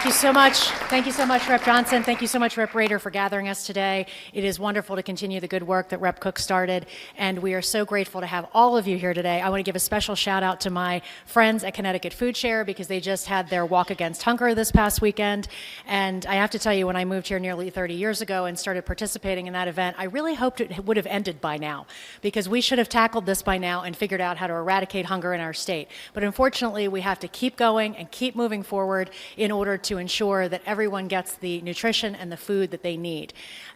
Thank you so much. Thank you so much, Rep. Johnson. Thank you so much, Rep. Rader, for gathering us today. It is wonderful to continue the good work that Rep. Cook started, and we are so grateful to have all of you here today. I want to give a special shout out to my friends at Connecticut Food Share because they just had their Walk Against Hunger this past weekend, and I have to tell you, when I moved here nearly 30 years ago and started participating in that event, I really hoped it would have ended by now because we should have tackled this by now and figured out how to eradicate hunger in our state. But unfortunately, we have to keep going and keep moving forward in order to ensure that everyone gets the nutrition and the food that they need.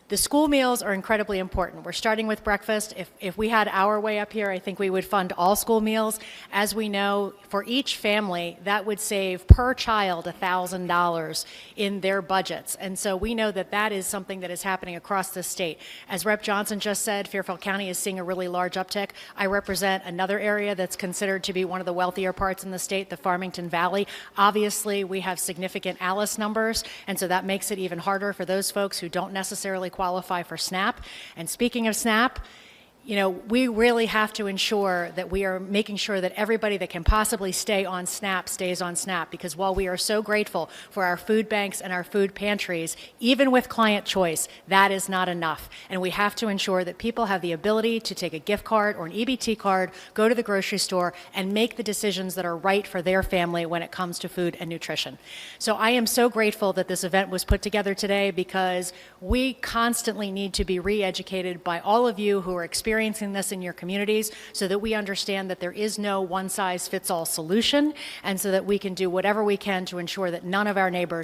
The school meals are incredibly important. We're starting with breakfast. If we had our way up here, I think we would fund all school meals. As we know, for each family, that would save per child $1,000 in their budgets. And so we know that that is something that is happening across the state. As Rep. Johnson just said, Fairfield County is seeing a really large uptick. I represent another area that's considered to be one of the wealthier parts in the state, the Farmington Valley. Obviously, we have significant ALICE numbers, and so that makes it even harder for those folks who don't necessarily qualify for SNAP. And speaking of SNAP, you know, we really have to ensure that we are making sure that everybody that can possibly stay on SNAP stays on SNAP, because while we are so grateful for our food banks and our food pantries, even with client choice, that is not enough. And we have to ensure that people have the ability to take a gift card or an EBT card, go to the grocery store, and make the decisions that are right for their family when it comes to food and nutrition. So I am so grateful that this event was put together today, because we constantly need to be re-educated by all of you who are experiencing this in your communities, so that we understand that there is no one-size-fits-all solution, and so that we can do whatever we can to ensure that none of our neighbors